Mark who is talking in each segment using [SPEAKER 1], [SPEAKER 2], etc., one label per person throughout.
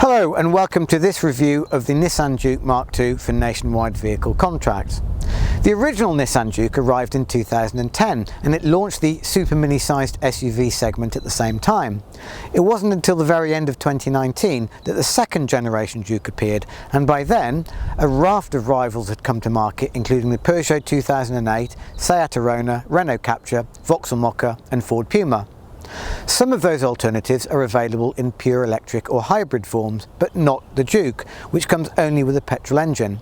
[SPEAKER 1] Hello and welcome to this review of the Nissan Juke Mk2 for nationwide vehicle contracts. The original Nissan Juke arrived in 2010 and it launched the super mini sized SUV segment at the same time. It wasn't until the very end of 2019 that the second generation Juke appeared, and by then a raft of rivals had come to market, including the Peugeot 2008, Seat Arona, Renault Captur, Vauxhall Mokka and Ford Puma. Some of those alternatives are available in pure electric or hybrid forms, but not the Juke, which comes only with a petrol engine.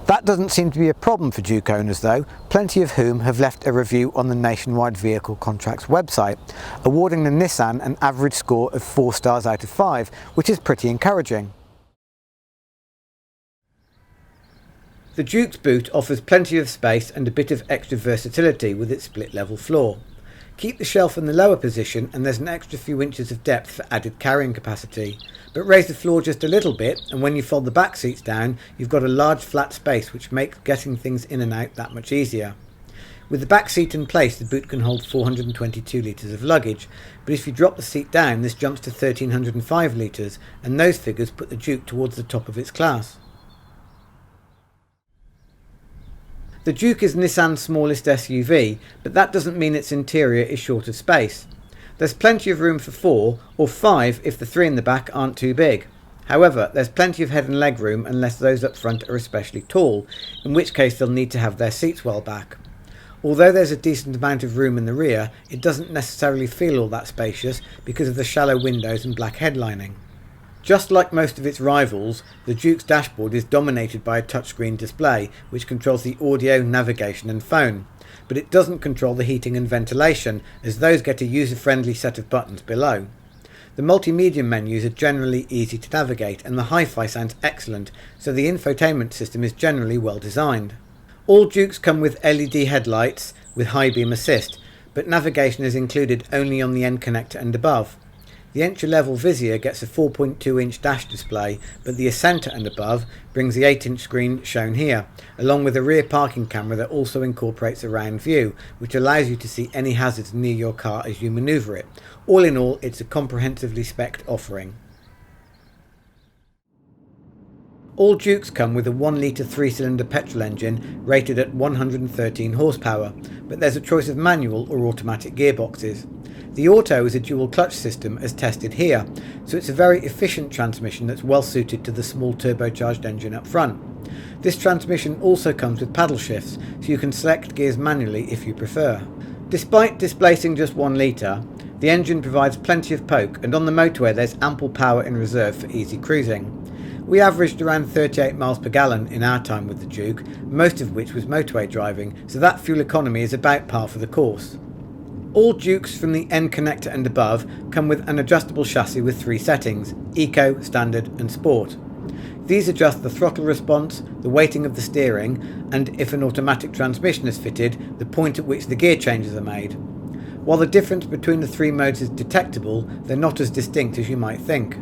[SPEAKER 1] That doesn't seem to be a problem for Juke owners though, plenty of whom have left a review on the Nationwide Vehicle Contracts website, awarding the Nissan an average score of 4 stars out of 5, which is pretty encouraging. The Juke's boot offers plenty of space and a bit of extra versatility with its split level floor. Keep the shelf in the lower position and there's an extra few inches of depth for added carrying capacity, but raise the floor just a little bit and when you fold the back seats down you've got a large flat space which makes getting things in and out that much easier. With the back seat in place, the boot can hold 422 litres of luggage, but if you drop the seat down this jumps to 1305 litres, and those figures put the Juke towards the top of its class. The Juke is Nissan's smallest SUV, but that doesn't mean its interior is short of space. There's plenty of room for 4, or 5 if the 3 in the back aren't too big. However, there's plenty of head and leg room unless those up front are especially tall, in which case they'll need to have their seats well back. Although there's a decent amount of room in the rear, it doesn't necessarily feel all that spacious because of the shallow windows and black headlining. Just like most of its rivals, the Juke's dashboard is dominated by a touchscreen display which controls the audio, navigation and phone, but it doesn't control the heating and ventilation, as those get a user-friendly set of buttons below. The multimedia menus are generally easy to navigate and the hi-fi sounds excellent, so the infotainment system is generally well designed. All Jukes come with LED headlights with high beam assist, but navigation is included only on the end connector and above. The entry-level Vizier gets a 4.2-inch dash display, but the Ascenter and above brings the 8-inch screen shown here, along with a rear parking camera that also incorporates a round view, which allows you to see any hazards near your car as you manoeuvre it. All in all, it's a comprehensively spec'd offering. All Jukes come with a 1-litre 3-cylinder petrol engine rated at 113 horsepower, but there's a choice of manual or automatic gearboxes. The Auto is a dual clutch system as tested here, so it's a very efficient transmission that's well suited to the small turbocharged engine up front. This transmission also comes with paddle shifts, so you can select gears manually if you prefer. Despite displacing just 1 litre, the engine provides plenty of poke, and on the motorway there's ample power in reserve for easy cruising. We averaged around 38 miles per gallon in our time with the Juke, most of which was motorway driving, so that fuel economy is about par for the course. All Jukes from the end connector and above come with an adjustable chassis with 3 settings: Eco, Standard and Sport. These adjust the throttle response, the weighting of the steering, and if an automatic transmission is fitted, the point at which the gear changes are made. While the difference between the 3 modes is detectable, they're not as distinct as you might think.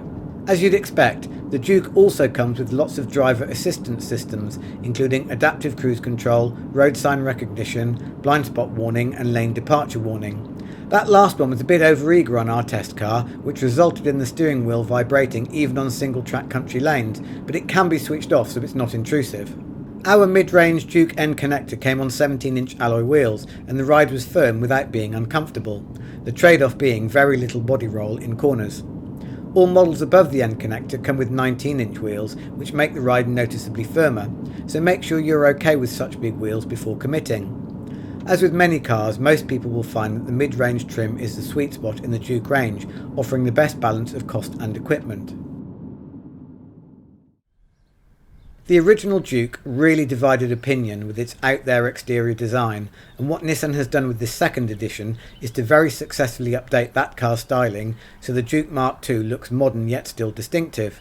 [SPEAKER 1] As you'd expect, the Juke also comes with lots of driver assistance systems, including adaptive cruise control, road sign recognition, blind spot warning and lane departure warning. That last one was a bit overeager on our test car, which resulted in the steering wheel vibrating even on single track country lanes, but it can be switched off so it's not intrusive. Our mid-range Juke end connector came on 17-inch alloy wheels and the ride was firm without being uncomfortable, the trade-off being very little body roll in corners. All models above the end connector come with 19-inch wheels, which make the ride noticeably firmer, so make sure you're okay with such big wheels before committing. As with many cars, most people will find that the mid-range trim is the sweet spot in the Juke range, offering the best balance of cost and equipment. The original Juke really divided opinion with its out-there exterior design, and what Nissan has done with this second edition is to very successfully update that car's styling so the Juke Mk2 looks modern yet still distinctive.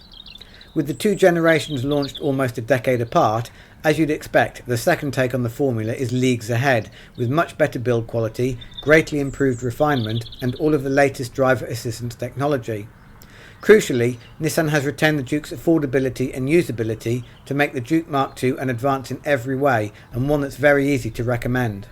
[SPEAKER 1] With the 2 generations launched almost a decade apart, as you'd expect, the second take on the formula is leagues ahead, with much better build quality, greatly improved refinement and all of the latest driver assistance technology. Crucially, Nissan has retained the Juke's affordability and usability to make the Juke Mk2 an advance in every way, and one that's very easy to recommend.